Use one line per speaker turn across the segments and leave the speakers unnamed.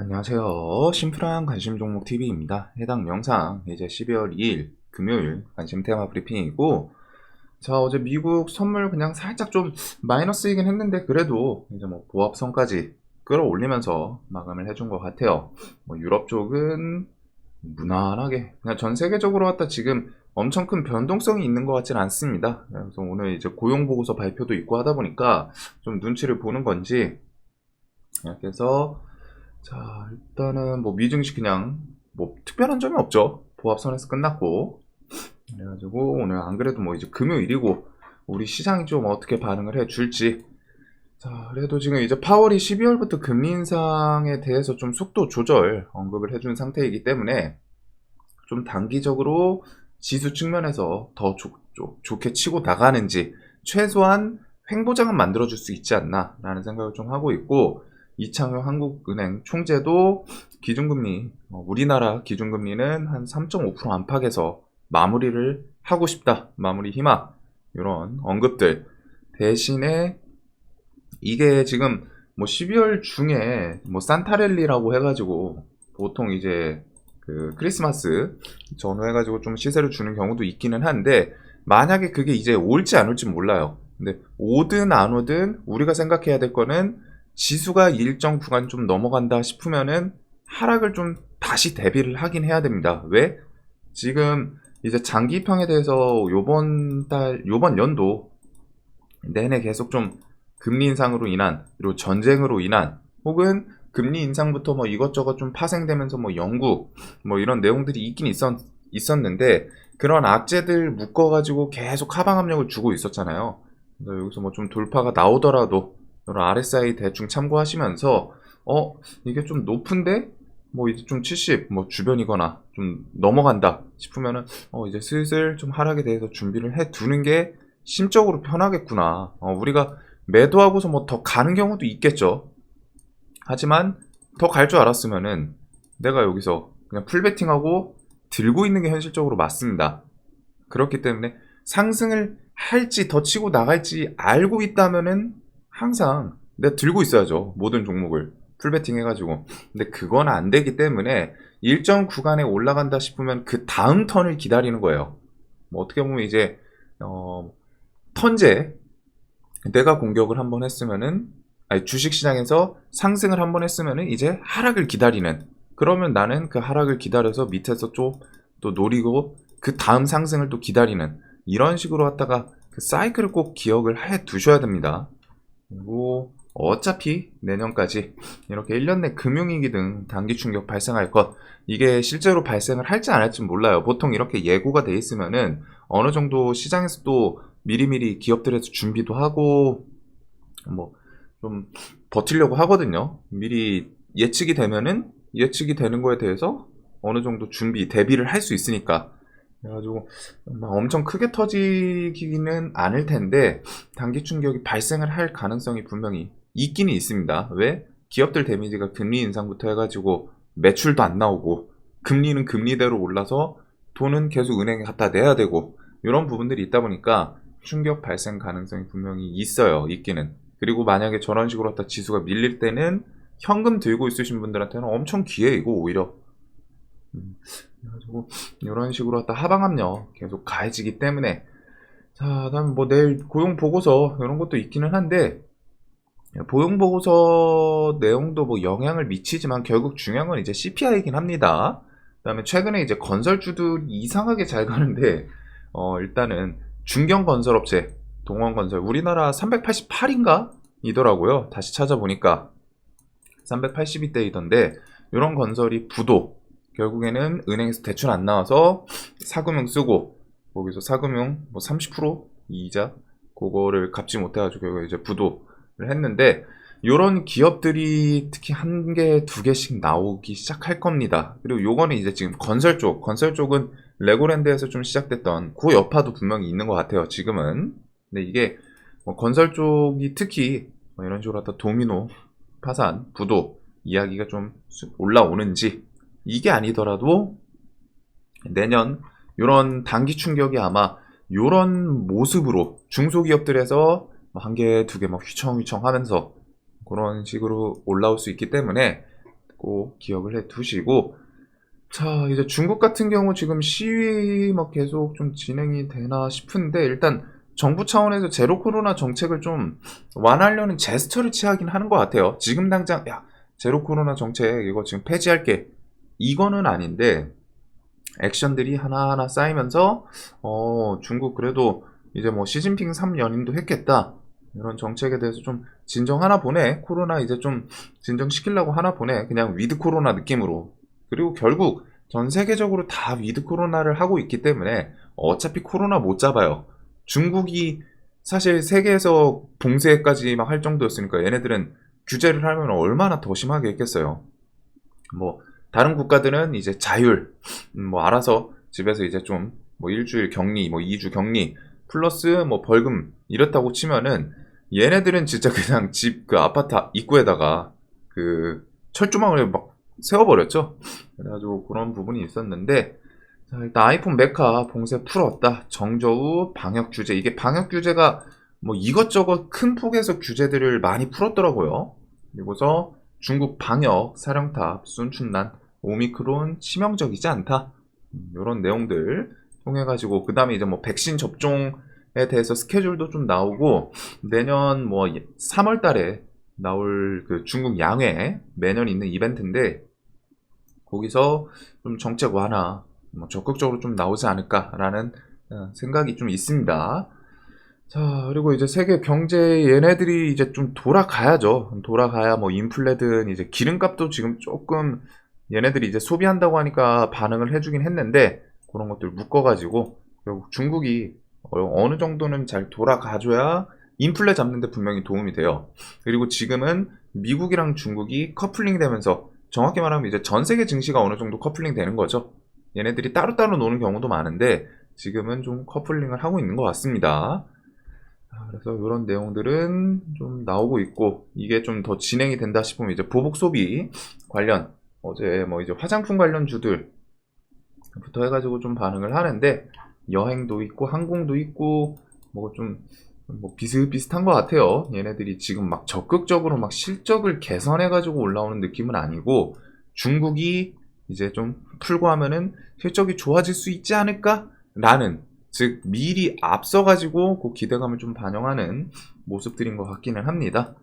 안녕하세요. 심플한 관심 종목 TV입니다. 해당 영상 이제 12월 2일 금요일 관심 테마 브리핑이고, 자, 어제 미국 선물 그냥 살짝 좀 마이너스이긴 했는데 그래도 이제 뭐 보합선까지 끌어올리면서 마감을 해준 것 같아요. 뭐 유럽 쪽은 무난하게 그냥 전 세계적으로 갖다 지금 엄청 큰 변동성이 있는 것 같지는 않습니다. 그래서 오늘 이제 고용 보고서 발표도 있고 하다 보니까 좀 눈치를 보는 건지 이렇게 해서, 자, 일단은 뭐 미증시 그냥 뭐 특별한 점이 없죠. 보합선에서 끝났고. 그래가지고 오늘 안 그래도 뭐 이제 금요일이고 우리 시장이 좀 어떻게 반응을 해줄지. 자, 그래도 지금 이제 파월이 12월부터 금리 인상에 대해서 좀 속도 조절 언급을 해준 상태이기 때문에 좀 단기적으로 지수 측면에서 더 좋게 치고 나가는지 최소한 횡보장은 만들어줄 수 있지 않나 라는 생각을 좀 하고 있고, 이창용 한국은행 총재도 기준금리, 우리나라 기준금리는 한 3.5% 안팎에서 마무리를 하고 싶다, 마무리 희망, 이런 언급들. 대신에 이게 지금 뭐 12월 중에 뭐 산타랠리라고 해가지고 보통 이제 그 크리스마스 전후해가지고 좀 시세를 주는 경우도 있기는 한데, 만약에 그게 이제 올지 안 올지 몰라요. 근데 오든 안 오든 우리가 생각해야 될 거는 지수가 일정 구간 좀 넘어간다 싶으면은 하락을 좀 다시 대비를 하긴 해야 됩니다. 왜? 지금 이제 장기평에 대해서 요번 연도 내내 계속 좀 금리 인상으로 인한, 그리고 전쟁으로 인한, 혹은 금리 인상부터 뭐 이것저것 좀 파생되면서 뭐 영국 뭐 이런 내용들이 있었는데, 그런 악재들 묶어가지고 계속 하방 압력을 주고 있었잖아요. 그래서 여기서 뭐 좀 돌파가 나오더라도 이런 RSI 대충 참고하시면서 이게 좀 높은데 뭐 이제 좀 70 뭐 주변이거나 좀 넘어간다 싶으면은 이제 슬슬 좀 하락에 대해서 준비를 해 두는 게 심적으로 편하겠구나. 우리가 매도하고서 뭐 더 가는 경우도 있겠죠. 하지만 더 갈 줄 알았으면은 내가 여기서 그냥 풀베팅하고 들고 있는 게 현실적으로 맞습니다. 그렇기 때문에 상승을 할지 더 치고 나갈지 알고 있다면은 항상 내가 들고 있어야죠. 모든 종목을 풀베팅 해가지고. 근데 그건 안 되기 때문에 일정 구간에 올라간다 싶으면 그 다음 턴을 기다리는 거예요. 뭐 어떻게 보면 이제 턴제, 내가 공격을 한번 했으면은, 아니, 주식시장에서 상승을 한번 했으면은 이제 하락을 기다리는, 그러면 나는 그 하락을 기다려서 밑에서 또 노리고 그 다음 상승을 또 기다리는, 이런 식으로 하다가 그 사이클을 꼭 기억을 해 두셔야 됩니다. 그리고 어차피 내년까지 이렇게 1년 내 금융위기 등 단기 충격 발생할 것, 이게 실제로 발생을 할지 안 할지 몰라요. 보통 이렇게 예고가 돼 있으면은 어느 정도 시장에서 또 미리미리 기업들에서 준비도 하고 뭐 좀 버티려고 하거든요. 미리 예측이 되면은 예측이 되는 거에 대해서 어느 정도 준비 대비를 할 수 있으니까. 그래가지고 막 엄청 크게 터지기는 않을 텐데 단기 충격이 발생을 할 가능성이 분명히 있기는 있습니다. 왜? 기업들 데미지가 금리 인상부터 해가지고 매출도 안 나오고, 금리는 금리대로 올라서 돈은 계속 은행에 갖다 내야 되고, 이런 부분들이 있다 보니까 충격 발생 가능성이 분명히 있어요. 있기는. 그리고 만약에 저런 식으로 갖다 지수가 밀릴 때는 현금 들고 있으신 분들한테는 엄청 기회이고, 오히려 그래가지고 이런 식으로 갖다 하방 압력 계속 가해지기 때문에. 자, 다음 뭐 내일 고용 보고서 이런 것도 있기는 한데, 고용 보고서 내용도 뭐 영향을 미치지만 결국 중요한 건 이제 CPI이긴 합니다. 그다음에 최근에 이제 건설주들이 이상하게 잘 가는데, 일단은 중견건설업체 동원건설 우리나라 388인가 이더라고요. 다시 찾아보니까 382대이던데, 이런 건설이 부도, 결국에는 은행에서 대출 안 나와서 사금융 쓰고, 거기서 사금융 뭐 30% 이자 그거를 갚지 못해가지고 결국 이제 부도를 했는데, 이런 기업들이 특히 한 개, 두 개씩 나오기 시작할 겁니다. 그리고 요거는 이제 지금 건설 쪽은 레고랜드에서 좀 시작됐던 그 여파도 분명히 있는 것 같아요, 지금은. 근데 이게 뭐 건설 쪽이 특히 뭐 이런 식으로 하다 도미노 파산, 부도 이야기가 좀 올라오는지, 이게 아니더라도 내년 이런 단기 충격이 아마 이런 모습으로 중소기업들에서 한 개, 두 개 막 휘청휘청 하면서 그런 식으로 올라올 수 있기 때문에, 그 꼭 기억을 해 두시고, 자, 이제 중국 같은 경우 지금 시위 막 계속 좀 진행이 되나 싶은데, 일단 정부 차원에서 제로 코로나 정책을 좀 완화하려는 제스처를 취하긴 하는 것 같아요. 지금 당장 야, 제로 코로나 정책 이거 지금 폐지할게, 이거는 아닌데, 액션들이 하나하나 쌓이면서 중국 그래도 이제 뭐 시진핑 3연임도 했겠다, 이런 정책에 대해서 좀 진정하나 보네. 코로나 이제 좀 진정시키려고 하나 보네. 그냥 위드 코로나 느낌으로. 그리고 결국 전 세계적으로 다 위드 코로나를 하고 있기 때문에 어차피 코로나 못 잡아요. 중국이 사실 세계에서 봉쇄까지 막 할 정도였으니까 얘네들은 규제를 하면 얼마나 더 심하게 했겠어요. 뭐 다른 국가들은 이제 자율, 뭐 알아서 집에서 이제 좀 뭐 일주일 격리, 뭐 2주 격리 플러스 뭐 벌금 이렇다고 치면은, 얘네들은 진짜 그냥 집 그 아파트 입구에다가 그 철조망을 막 세워버렸죠. 그래가지고 그런 부분이 있었는데, 자, 일단 아이폰 메카 봉쇄 풀었다. 정저우 방역 규제, 이게 방역 규제가 뭐 이것저것 큰 폭에서 규제들을 많이 풀었더라고요. 그리고서 중국 방역 사령탑 순춘난 오미크론 치명적이지 않다, 이런 내용들 통해가지고, 그 다음에 이제 뭐 백신 접종에 대해서 스케줄도 좀 나오고, 내년 뭐 3월 달에 나올 그 중국 양회, 매년 있는 이벤트인데, 거기서 좀 정책 완화 뭐 적극적으로 좀 나오지 않을까라는 생각이 좀 있습니다. 자, 그리고 이제 세계 경제 얘네들이 이제 좀 돌아가야죠. 돌아가야 뭐 인플레든 이제 기름값도 지금 조금 얘네들이 이제 소비한다고 하니까 반응을 해주긴 했는데, 그런 것들 묶어가지고 결국 중국이 어느 정도는 잘 돌아가줘야 인플레 잡는데 분명히 도움이 돼요. 그리고 지금은 미국이랑 중국이 커플링 되면서, 정확히 말하면 이제 전 세계 증시가 어느 정도 커플링 되는 거죠. 얘네들이 따로따로 노는 경우도 많은데 지금은 좀 커플링을 하고 있는 것 같습니다. 그래서 이런 내용들은 좀 나오고 있고, 이게 좀 더 진행이 된다 싶으면 이제 보복 소비 관련, 어제 뭐 이제 화장품 관련 주들부터 해가지고 좀 반응을 하는데, 여행도 있고 항공도 있고 뭐 좀 뭐 비슷비슷한 것 같아요. 얘네들이 지금 막 적극적으로 막 실적을 개선해가지고 올라오는 느낌은 아니고, 중국이 이제 좀 풀고 하면은 실적이 좋아질 수 있지 않을까? 라는, 즉 미리 앞서가지고 그 기대감을 좀 반영하는 모습들인 것 같기는 합니다.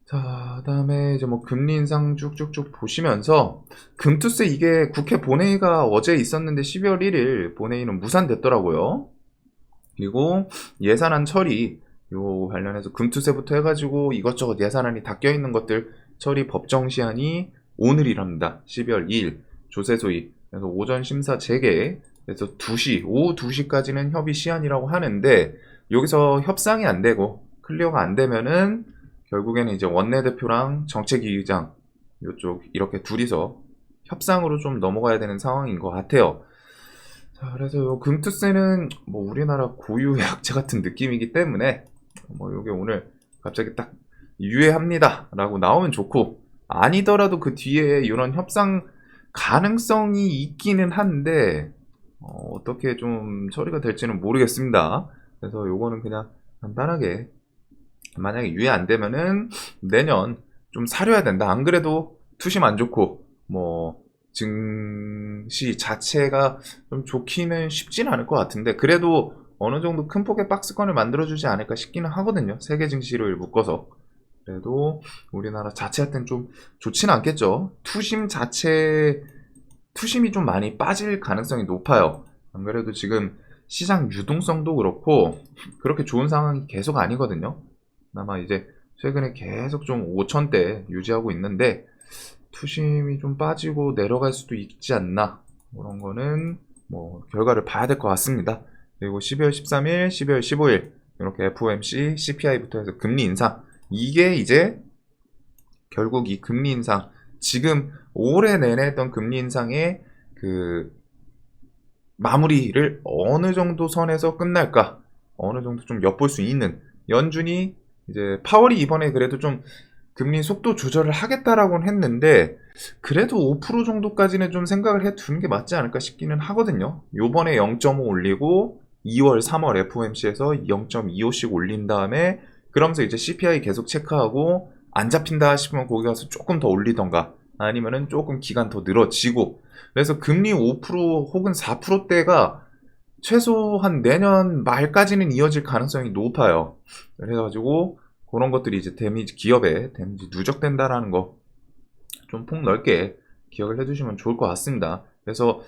자, 다음에 이제 뭐 금리 인상 쭉쭉쭉 보시면서, 금투세 이게 국회 본회의가 어제 있었는데 12월 1일 본회의는 무산됐더라고요. 그리고 예산안 처리, 요 관련해서 금투세부터 해가지고 이것저것 예산안이 다 껴있는 것들 처리 법정 시한이 오늘이랍니다. 12월 2일 조세소위. 그래서 오전 심사 재개, 그래서 2시, 오후 2시까지는 협의 시한이라고 하는데, 여기서 협상이 안 되고 클리어가 안 되면은 결국에는 이제 원내대표랑 정책위 의장 요쪽 이렇게 둘이서 협상으로 좀 넘어가야 되는 상황인 것 같아요. 자, 그래서 요 금투세는 뭐 우리나라 고유의 약재 같은 느낌이기 때문에, 뭐 요게 오늘 갑자기 딱 유예합니다 라고 나오면 좋고, 아니더라도 그 뒤에 이런 협상 가능성이 있기는 한데 어떻게 좀 처리가 될지는 모르겠습니다. 그래서 요거는 그냥 간단하게, 만약에 유예 안 되면은 내년 좀 사려야 된다. 안 그래도 투심 안 좋고 뭐 증시 자체가 좀 좋기는 쉽진 않을 것 같은데, 그래도 어느 정도 큰 폭의 박스권을 만들어주지 않을까 싶기는 하거든요. 세계 증시를 묶어서. 그래도 우리나라 자체한테는 좀 좋지는 않겠죠. 투심이 좀 많이 빠질 가능성이 높아요. 안 그래도 지금 시장 유동성도 그렇고 그렇게 좋은 상황이 계속 아니거든요. 아마 이제 최근에 계속 좀 5천대 유지하고 있는데, 투심이 좀 빠지고 내려갈 수도 있지 않나, 그런 거는 뭐 결과를 봐야 될 것 같습니다. 그리고 12월 13일, 12월 15일 이렇게 FOMC, CPI부터 해서 금리 인상, 이게 이제 결국 이 금리 인상, 지금 올해 내내 했던 금리 인상의 그 마무리를 어느 정도 선에서 끝날까, 어느 정도 좀 엿볼 수 있는, 연준이 이제 파월이 이번에 그래도 좀 금리 속도 조절을 하겠다라고는 했는데, 그래도 5% 정도까지는 좀 생각을 해 두는 게 맞지 않을까 싶기는 하거든요. 요번에 0.5 올리고 2월, 3월 FOMC에서 0.25씩 올린 다음에, 그러면서 이제 CPI 계속 체크하고 안 잡힌다 싶으면 거기 가서 조금 더 올리던가, 아니면은 조금 기간 더 늘어지고, 그래서 금리 5% 혹은 4%대가 최소한 내년 말까지는 이어질 가능성이 높아요. 그래가지고 그런 것들이 이제 데미지, 기업에 데미지 누적된다라는 거 좀 폭넓게 기억을 해두시면 좋을 것 같습니다. 그래서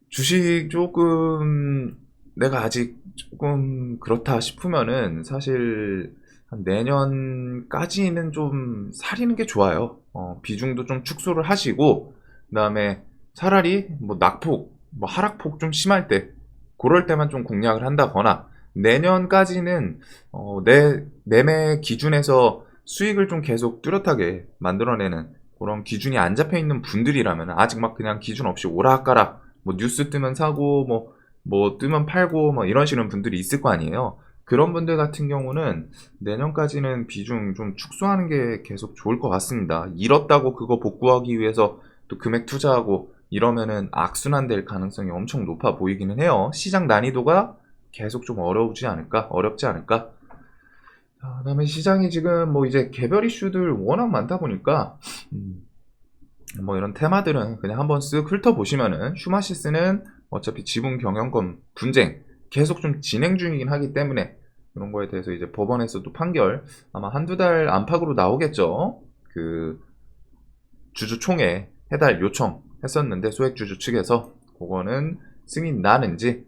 주식 조금 내가 아직 조금 그렇다 싶으면은 사실 한 내년까지는 좀 사리는 게 좋아요. 비중도 좀 축소를 하시고, 그다음에 차라리 뭐 낙폭, 뭐 하락폭 좀 심할 때 그럴 때만 좀 공략을 한다거나, 내년까지는 내 매매 기준에서 수익을 좀 계속 뚜렷하게 만들어내는 그런 기준이 안 잡혀 있는 분들이라면, 아직 막 그냥 기준 없이 오락가락 뭐 뉴스 뜨면 사고 뭐 뜨면 팔고 뭐 이런 식으로 분들이 있을 거 아니에요. 그런 분들 같은 경우는 내년까지는 비중 좀 축소하는 게 계속 좋을 것 같습니다. 잃었다고 그거 복구하기 위해서 또 금액 투자하고 이러면은 악순환 될 가능성이 엄청 높아 보이기는 해요. 시장 난이도가 계속 좀 어렵지 않을까. 그다음에 시장이 지금 뭐 이제 개별 이슈들 워낙 많다 보니까 뭐 이런 테마들은 그냥 한번 쓱 훑어보시면은, 슈마시스는 어차피 지분 경영권 분쟁 계속 좀 진행 중이긴 하기 때문에 그런 거에 대해서 이제 법원에서도 판결 아마 한두 달 안팎으로 나오겠죠. 그 주주총회 해달 요청 했었는데 소액주주 측에서 그거는 승인 나는지.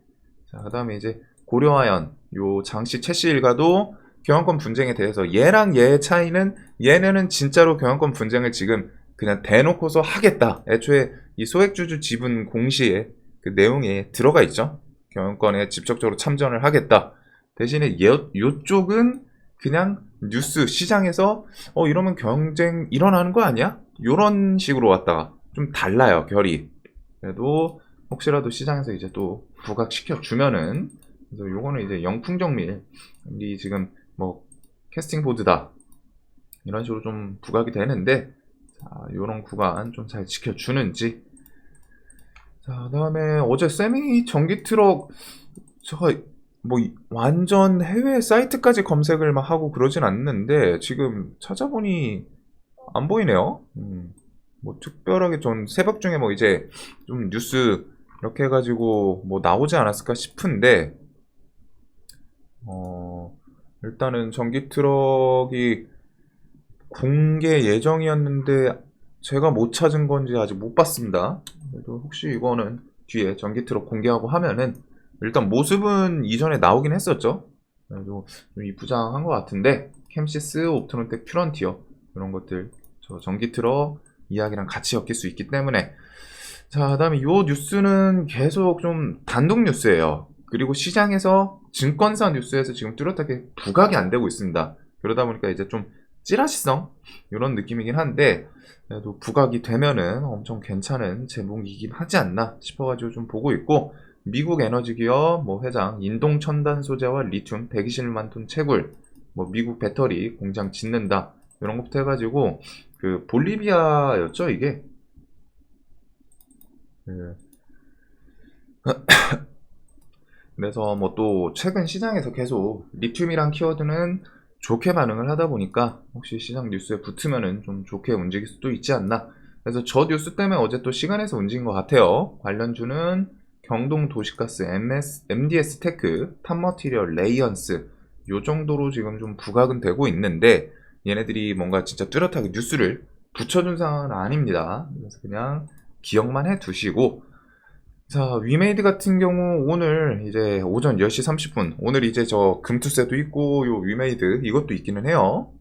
자, 그다음에 이제 고려아연 요 장씨 최씨 일가도 경영권 분쟁에 대해서 얘랑 얘의 차이는, 얘네는 진짜로 경영권 분쟁을 지금 그냥 대놓고서 하겠다. 애초에 이 소액주주 지분 공시에 그 내용에 들어가 있죠. 경영권에 직접적으로 참전을 하겠다. 대신에 요쪽은 그냥 뉴스 시장에서 이러면 경쟁 일어나는 거 아니야? 요런 식으로 왔다가 좀 달라요, 결이. 그래도 혹시라도 시장에서 이제 또 부각시켜 주면은, 그래서 요거는 이제 영풍정밀 이 지금 뭐 캐스팅 보드다 이런 식으로 좀 부각이 되는데, 자, 요런 구간 좀 잘 지켜주는지. 자, 그다음에 어제 세미 전기 트럭, 제가 뭐 완전 해외 사이트까지 검색을 막 하고 그러진 않는데 지금 찾아보니 안 보이네요. 뭐 특별하게 전 새벽 중에 뭐 이제 좀 뉴스 이렇게 해가지고 뭐 나오지 않았을까 싶은데, 일단은 전기 트럭이 공개 예정이었는데 제가 못 찾은 건지 아직 못 봤습니다. 그래도 혹시 이거는 뒤에 전기 트럭 공개하고 하면은, 일단 모습은 이전에 나오긴 했었죠. 그래도 좀 이부장한 것 같은데, 캠시스, 옵트론텍, 퓨런티어 이런 것들 저 전기 트럭 이야기랑 같이 엮일 수 있기 때문에. 자, 그다음에 요 뉴스는 계속 좀 단독 뉴스예요. 그리고 시장에서 증권사 뉴스에서 지금 뚜렷하게 부각이 안 되고 있습니다. 그러다 보니까 이제 좀 찌라시성 이런 느낌이긴 한데, 그래도 부각이 되면은 엄청 괜찮은 제목이긴 하지 않나 싶어가지고 좀 보고 있고, 미국 에너지 기업 뭐 회장 인동 첨단 소재와 리튬 121만 톤 채굴, 뭐 미국 배터리 공장 짓는다 이런 것부터 해가지고, 그 볼리비아였죠 이게. 그 그래서 뭐 또 최근 시장에서 계속 리튬이란 키워드는 좋게 반응을 하다 보니까 혹시 시장 뉴스에 붙으면은 좀 좋게 움직일 수도 있지 않나. 그래서 저 뉴스 때문에 어제 또 시간에서 움직인 것 같아요. 관련주는 경동 도시가스, MDS 테크, 탑머티리얼, 레이언스 요 정도로 지금 좀 부각은 되고 있는데, 얘네들이 뭔가 진짜 뚜렷하게 뉴스를 붙여준 상황은 아닙니다. 그래서 그냥 기억만 해 두시고. 자, 위메이드 같은 경우 오늘 이제 오전 10시 30분, 오늘 이제 저 금투세도 있고 요 위메이드 이것도 있기는 해요.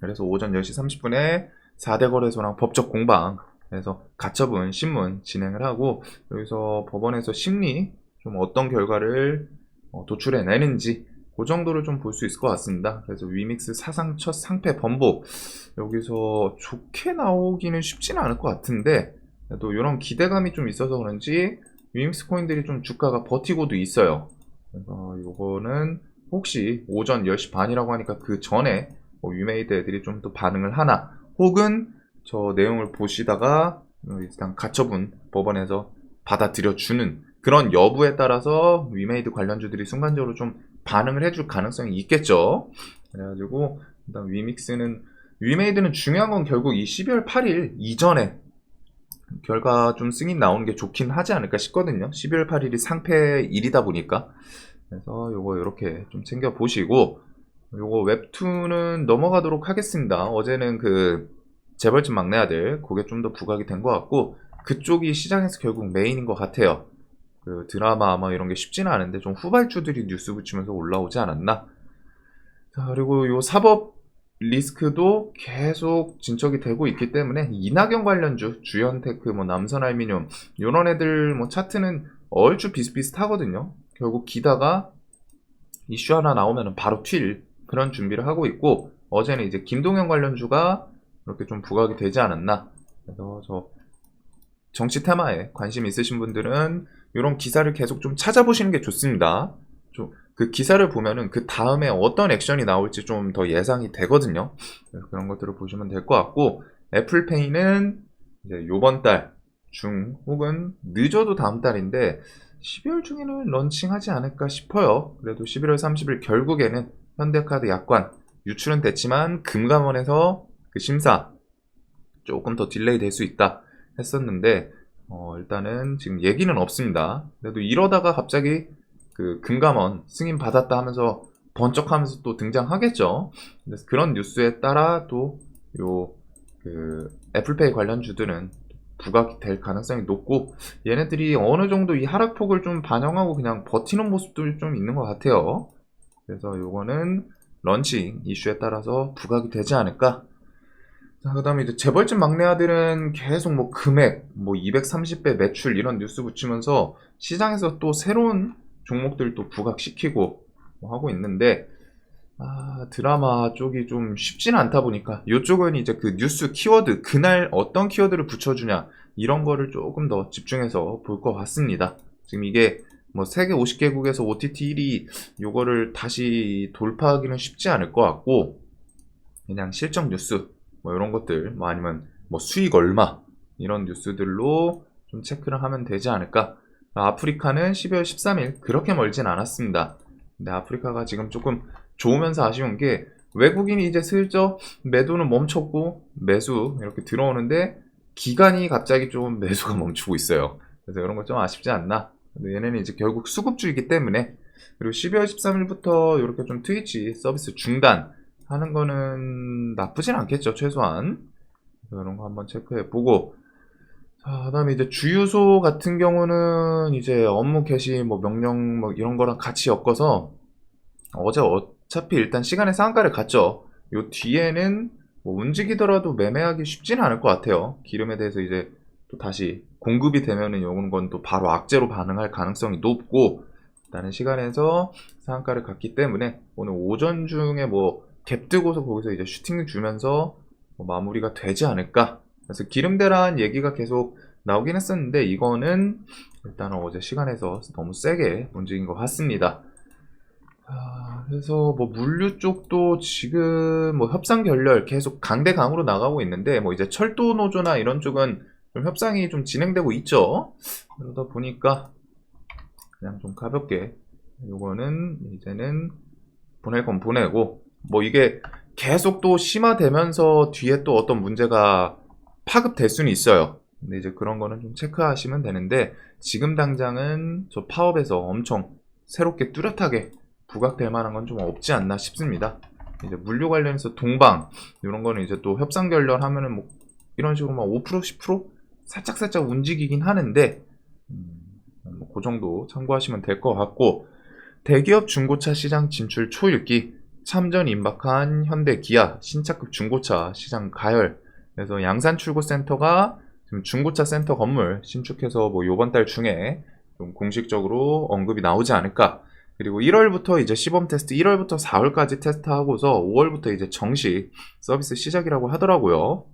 그래서 오전 10시 30분에 4대 거래소랑 법적 공방, 그래서 가처분 신문 진행을 하고, 여기서 법원에서 심리 좀 어떤 결과를 도출해 내는지 그 정도를 좀 볼 수 있을 것 같습니다. 그래서 위믹스 사상 첫 상패 번복, 여기서 좋게 나오기는 쉽지는 않을 것 같은데, 또 이런 기대감이 좀 있어서 그런지 위믹스 코인들이 좀 주가가 버티고도 있어요. 그래서 이거는 혹시 오전 10시 반이라고 하니까 그 전에 위메이드 애들이 좀 더 반응을 하나, 혹은 저 내용을 보시다가 일단 가처분 법원에서 받아들여주는 그런 여부에 따라서 위메이드 관련주들이 순간적으로 좀 반응을 해줄 가능성이 있겠죠. 그래가지고 일단 위믹스는 위메이드는 중요한 건 결국 이 12월 8일 이전에 결과 좀 승인 나오는 게 좋긴 하지 않을까 싶거든요. 12월 8일이 상패일이다 보니까. 그래서 요거 이렇게 좀 챙겨 보시고, 요거 웹툰은 넘어가도록 하겠습니다. 어제는 그 재벌집 막내 아들 그게 좀 더 부각이 된 것 같고, 그쪽이 시장에서 결국 메인인 것 같아요. 그 드라마 뭐 이런 게 쉽지는 않은데 좀 후발주들이 뉴스 붙이면서 올라오지 않았나. 자, 그리고 요 사법 리스크도 계속 진척이 되고 있기 때문에 이낙연 관련주, 주연테크, 뭐 남선알미늄 요런 애들 뭐 차트는 얼추 비슷비슷하거든요. 결국 기다가 이슈 하나 나오면 바로 튈 그런 준비를 하고 있고, 어제는 이제 김동연 관련주가 이렇게 좀 부각이 되지 않았나. 그래서 저 정치 테마에 관심 있으신 분들은 이런 기사를 계속 좀 찾아보시는 게 좋습니다. 좀 그 기사를 보면은 그 다음에 어떤 액션이 나올지 좀 더 예상이 되거든요. 그래서 그런 것들을 보시면 될 것 같고, 애플페이는 이제 요번 달 중 혹은 늦어도 다음 달인데 12월 중에는 런칭하지 않을까 싶어요. 그래도 11월 30일 결국에는 현대카드 약관 유출은 됐지만 금감원에서 그 심사 조금 더 딜레이 될 수 있다 했었는데, 일단은 지금 얘기는 없습니다. 그래도 이러다가 갑자기 그 금감원 승인 받았다 하면서 번쩍하면서 또 등장하겠죠. 그래서 그런 뉴스에 따라 또 요 그 애플페이 관련주들은 부각이 될 가능성이 높고, 얘네들이 어느 정도 이 하락폭을 좀 반영하고 그냥 버티는 모습도 좀 있는 것 같아요. 그래서 요거는 런칭 이슈에 따라서 부각이 되지 않을까. 자, 그 다음에 이제 재벌집 막내 아들은 계속 뭐 금액, 뭐 230배 매출 이런 뉴스 붙이면서 시장에서 또 새로운 종목들 또 부각시키고 뭐 하고 있는데, 드라마 쪽이 좀 쉽지는 않다 보니까 이쪽은 이제 그 뉴스 키워드, 그날 어떤 키워드를 붙여주냐 이런 거를 조금 더 집중해서 볼 것 같습니다. 지금 이게 뭐 세계 50개국에서 OTT 1위 요거를 다시 돌파하기는 쉽지 않을 것 같고, 그냥 실적 뉴스 뭐 이런 것들, 뭐 아니면 뭐 수익 얼마 이런 뉴스들로 좀 체크를 하면 되지 않을까. 아프리카는 12월 13일 그렇게 멀진 않았습니다. 근데 아프리카가 지금 조금 좋으면서 아쉬운 게, 외국인이 이제 슬쩍 매도는 멈췄고 매수 이렇게 들어오는데 기간이 갑자기 좀 매수가 멈추고 있어요. 그래서 이런 거 좀 아쉽지 않나. 근데 얘네는 이제 결국 수급주이기 때문에. 그리고 12월 13일부터 이렇게 좀 트위치 서비스 중단 하는 거는 나쁘진 않겠죠, 최소한. 이런 거 한번 체크해 보고. 자, 그다음에 이제 주유소 같은 경우는 이제 업무 개시, 뭐 명령 뭐 이런 거랑 같이 엮어서 어제 어차피 일단 시간의 상한가를 갔죠. 요 뒤에는 뭐 움직이더라도 매매하기 쉽지는 않을 것 같아요. 기름에 대해서 이제 또 다시 공급이 되면은 요건 건 또 바로 악재로 반응할 가능성이 높고, 일단은 시간에서 상한가를 갔기 때문에 오늘 오전 중에 뭐 갭 뜨고서 거기서 이제 슈팅 주면서 뭐 마무리가 되지 않을까. 그래서 기름 대란 얘기가 계속 나오긴 했었는데 이거는 일단은 어제 시간에서 너무 세게 움직인 것 같습니다. 그래서 뭐 물류 쪽도 지금 뭐 협상 결렬 계속 강대강으로 나가고 있는데, 뭐 이제 철도 노조나 이런 쪽은 좀 협상이 좀 진행되고 있죠. 그러다 보니까 그냥 좀 가볍게 요거는 이제는 보낼 건 보내고, 뭐 이게 계속 또 심화되면서 뒤에 또 어떤 문제가 파급될 수는 있어요. 근데 이제 그런 거는 좀 체크하시면 되는데, 지금 당장은 저 파업에서 엄청 새롭게 뚜렷하게 부각될 만한 건 좀 없지 않나 싶습니다. 이제 물류 관련해서 동방 이런 거는 이제 또 협상 결렬하면은 뭐 이런 식으로 막 5% 10% 살짝 움직이긴 하는데, 뭐그 정도 참고하시면 될 것 같고, 대기업 중고차 시장 진출 초읽기, 참전 임박한 현대 기아 신차급 중고차 시장 가열. 그래서 양산 출고센터가 지금 중고차 센터 건물 신축해서 뭐 요번 달 중에 좀 공식적으로 언급이 나오지 않을까. 그리고 1월부터 이제 시범 테스트, 1월부터 4월까지 테스트하고서 5월부터 이제 정식 서비스 시작이라고 하더라고요.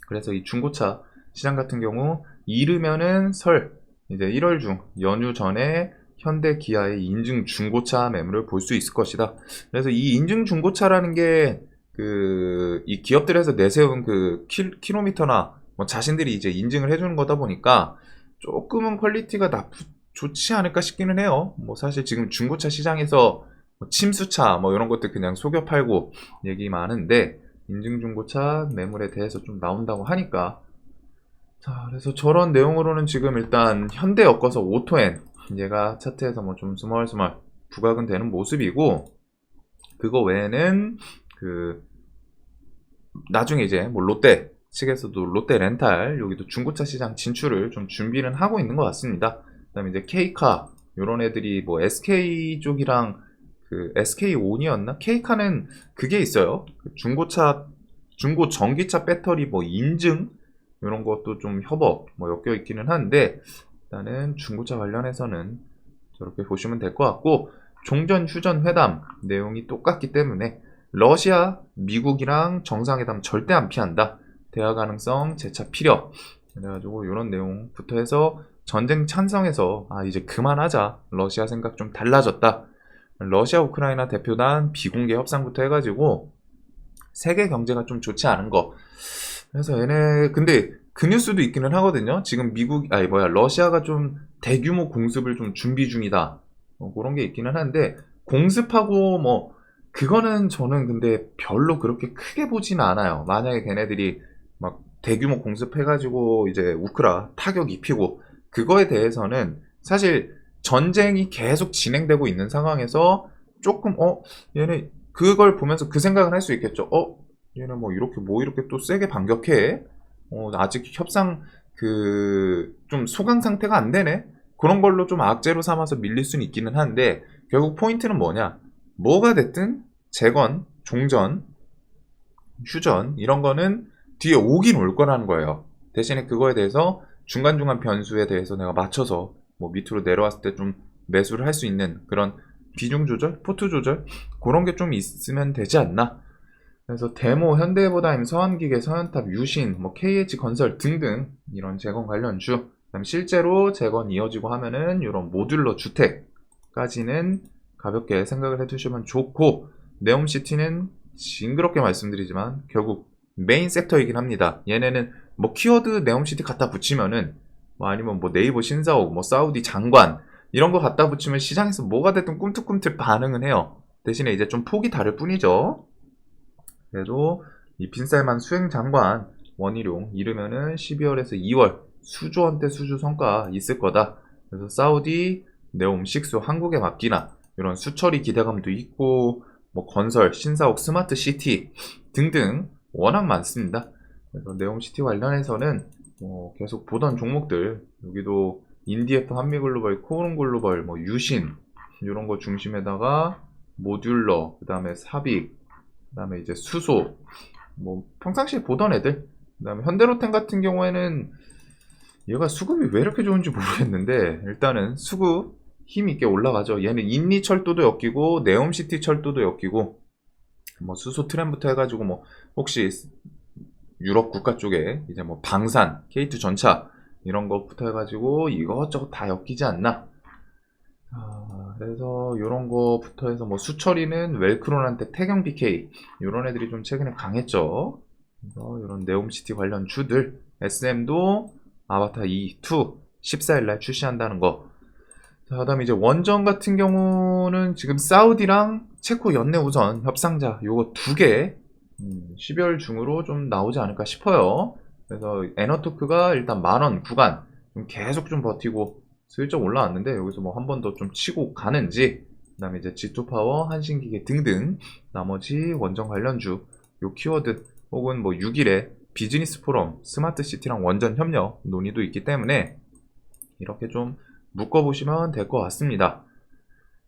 그래서 이 중고차 시장 같은 경우 이르면은 설 이제 1월 중 연휴 전에 현대 기아의 인증 중고차 매물을 볼 수 있을 것이다. 그래서 이 인증 중고차라는 게 이 기업들에서 내세운 그 킬로미터나 뭐 자신들이 이제 인증을 해주는 거다 보니까 조금은 퀄리티가 좋지 않을까 싶기는 해요. 뭐 사실 지금 중고차 시장에서 뭐 침수차 뭐 이런 것들 그냥 속여 팔고 얘기 많은데, 인증 중고차 매물에 대해서 좀 나온다고 하니까. 자, 그래서 저런 내용으로는 지금 일단 현대 엮어서 오토엔 얘가 차트에서 뭐 좀 스멀스멀 부각은 되는 모습이고, 그거 외에는 그 나중에 이제 뭐 롯데 측에서도 롯데 렌탈 여기도 중고차 시장 진출을 좀 준비는 하고 있는 것 같습니다. 그다음에 이제 K카 요런 애들이 뭐 SK 쪽이랑 그 SK 온이었나? K카는 그게 있어요. 그 중고차 중고 전기차 배터리 뭐 인증 이런 것도 좀 협업 뭐 엮여 있기는 한데, 일단은 중고차 관련해서는 저렇게 보시면 될 것 같고, 종전 휴전 회담 내용이 똑같기 때문에 러시아, 미국이랑 정상회담 절대 안 피한다. 대화 가능성, 재차 피력. 그래가지고 이런 내용부터 해서 전쟁 찬성해서 이제 그만하자. 러시아 생각 좀 달라졌다. 러시아 우크라이나 대표단 비공개 협상부터 해가지고 세계 경제가 좀 좋지 않은 거. 그래서 얘네 근데 그 뉴스도 있기는 하거든요. 지금 러시아가 좀 대규모 공습을 좀 준비 중이다. 그런 게 있기는 한데, 공습하고 뭐 그거는 저는 근데 별로 그렇게 크게 보지는 않아요. 만약에 걔네들이 막 대규모 공습해가지고 이제 우크라 타격 입히고, 그거에 대해서는 사실 전쟁이 계속 진행되고 있는 상황에서 조금 얘네 그걸 보면서 그 생각을 할 수 있겠죠. 얘는 뭐 이렇게 또 세게 반격해. 아직 협상 좀 소강 상태가 안 되네. 그런 걸로 좀 악재로 삼아서 밀릴 수는 있기는 한데, 결국 포인트는 뭐냐? 뭐가 됐든 재건, 종전, 휴전 이런 거는 뒤에 오긴 올 거라는 거예요. 대신에 그거에 대해서 중간중간 변수에 대해서 내가 맞춰서 뭐 밑으로 내려왔을 때 좀 매수를 할 수 있는 그런 비중 조절, 포트 조절 그런 게 좀 있으면 되지 않나. 그래서 데모, 현대해보다임, 서한기계, 서현탑, 유신, 뭐 KH건설 등등 이런 재건 관련주, 그다음 실제로 재건 이어지고 하면은 이런 모듈러 주택까지는 가볍게 생각을 해두시면 좋고, 네옴시티는 징그럽게 말씀드리지만 결국 메인 섹터이긴 합니다. 얘네는 뭐 키워드 네옴시티 갖다 붙이면은 뭐 아니면 뭐 네이버 신사옥, 뭐 사우디 장관 이런 거 갖다 붙이면 시장에서 뭐가 됐든 꿈틀꿈틀 반응은 해요. 대신에 이제 좀 폭이 다를 뿐이죠. 그래도 이 빈살만 수행장관 원희룡 이르면은 12월에서 2월 수조원대 수주 성과 있을 거다. 그래서 사우디, 네옴, 식수, 한국에 맡기나 이런 수처리 기대감도 있고, 뭐 건설, 신사옥, 스마트 시티 등등 워낙 많습니다. 그래서 네옴 시티 관련해서는 계속 보던 종목들, 여기도 인디에프, 한미글로벌, 코오롱글로벌, 뭐 유신 이런 거 중심에다가 모듈러, 그 다음에 삽입, 그 다음에 이제 수소, 뭐 평상시에 보던 애들, 그 다음에 현대로템 같은 경우에는 얘가 수급이 왜 이렇게 좋은지 모르겠는데, 일단은 수급 힘 있게 올라가죠. 얘는 인리 철도도 엮이고 네옴시티 철도도 엮이고, 뭐 수소 트램부터 해가지고 뭐 혹시 유럽 국가 쪽에 이제 뭐 방산, K2 전차 이런 것부터 해가지고 이것저것 다 엮이지 않나. 그래서 이런 거부터 해서 뭐 수처리는 웰크론한테 태경 BK 이런 애들이 좀 최근에 강했죠. 그래서 이런 네옴시티 관련 주들, SM도 아바타 2, 14일날 출시한다는 거. 자, 그다음에 이제 원전 같은 경우는 지금 사우디랑 체코 연내 우선 협상자 요거 두 개 12월 중으로 좀 나오지 않을까 싶어요. 그래서 에너토크가 일단 만원 구간 계속 좀 버티고 슬쩍 올라왔는데, 여기서 뭐 한 번 더 좀 치고 가는지, 그 다음에 이제 G2파워, 한신기계 등등 나머지 원전 관련주 요 키워드, 혹은 뭐 6일에 비즈니스 포럼 스마트시티랑 원전 협력 논의도 있기 때문에 이렇게 좀 묶어보시면 될 것 같습니다.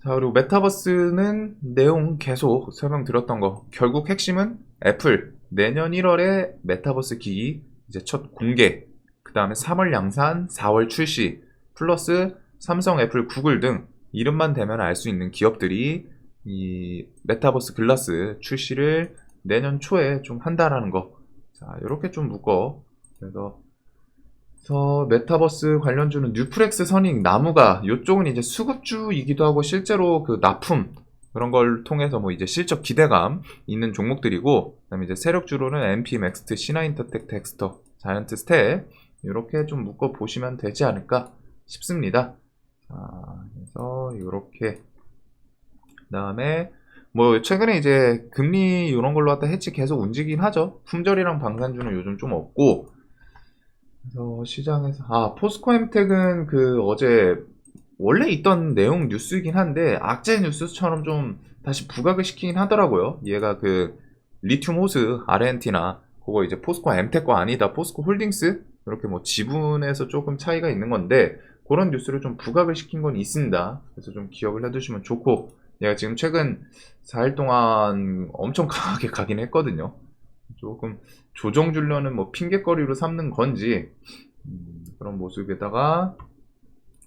자, 그리고 메타버스는 내용 계속 설명드렸던 거, 결국 핵심은 애플 내년 1월에 메타버스 기기 이제 첫 공개, 그 다음에 3월 양산, 4월 출시, 플러스 삼성, 애플, 구글 등 이름만 대면 알 수 있는 기업들이 이 메타버스 글라스 출시를 내년 초에 좀 한다라는 거. 자, 이렇게 좀 묶어. 그래서 메타버스 관련주는 뉴프렉스, 선익, 나무가 이쪽은 이제 수급주이기도 하고 실제로 그 납품 그런 걸 통해서 뭐 이제 실적 기대감 있는 종목들이고, 그다음에 이제 세력주로는 MP, 맥스트, 시나인터텍, 덱스터, 자이언트, 스텝 이렇게 좀 묶어 보시면 되지 않을까 싶습니다. 자, 그래서 이렇게 그다음에 뭐 최근에 이제 금리 이런 걸로 갖다 해치 계속 움직이긴 하죠. 품절이랑 방산주는 요즘 좀 없고. 그래서 시장에서 포스코엠텍은 그 어제 원래 있던 내용 뉴스이긴 한데 악재 뉴스처럼 좀 다시 부각을 시키긴 하더라고요. 얘가 그 리튬 호스 아르헨티나 그거 이제 포스코 엠텍 거 아니다 포스코 홀딩스 이렇게 뭐 지분에서 조금 차이가 있는 건데 그런 뉴스를 좀 부각을 시킨 건 있습니다. 그래서 좀 기억을 해두시면 좋고 얘가 지금 최근 4일 동안 엄청 강하게 가긴 했거든요. 조금 조정 주려는 뭐 핑계거리로 삼는 건지 그런 모습에다가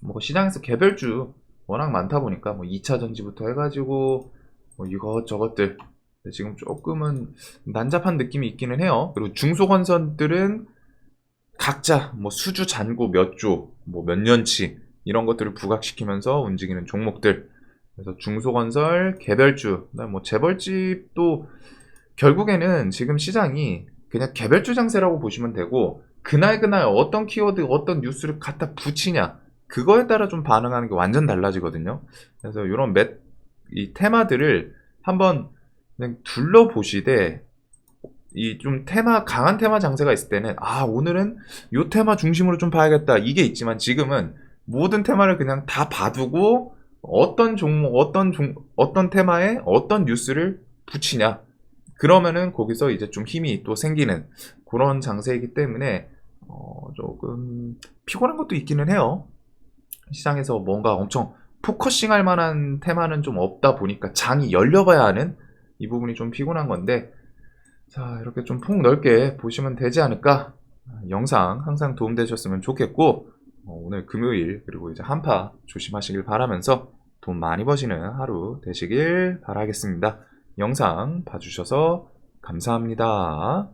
뭐 시장에서 개별주 워낙 많다 보니까 뭐 2차 전지부터 해가지고 뭐 이것저것들 지금 조금은 난잡한 느낌이 있기는 해요. 그리고 중소건설들은 각자 뭐 수주 잔고 몇 조, 뭐 몇 년치 이런 것들을 부각시키면서 움직이는 종목들. 그래서 중소건설, 개별주, 그다음 뭐 재벌집도 결국에는 지금 시장이 그냥 개별주 장세라고 보시면 되고 그날 어떤 키워드, 어떤 뉴스를 갖다 붙이냐 그거에 따라 좀 반응하는 게 완전 달라지거든요. 그래서 이런 이 테마들을 한번 그냥 둘러보시되 이 좀 강한 테마 장세가 있을 때는 오늘은 요 테마 중심으로 좀 봐야겠다 이게 있지만 지금은 모든 테마를 그냥 다 봐두고 어떤 종목, 어떤 테마에 어떤 뉴스를 붙이냐 그러면은 거기서 이제 좀 힘이 또 생기는 그런 장세이기 때문에 조금 피곤한 것도 있기는 해요. 시장에서 뭔가 엄청 포커싱 할 만한 테마는 좀 없다 보니까 장이 열려봐야 하는 이 부분이 좀 피곤한 건데 자 이렇게 좀 폭넓게 보시면 되지 않을까. 영상 항상 도움되셨으면 좋겠고 오늘 금요일 그리고 이제 한파 조심하시길 바라면서 돈 많이 버시는 하루 되시길 바라겠습니다. 영상 봐주셔서 감사합니다.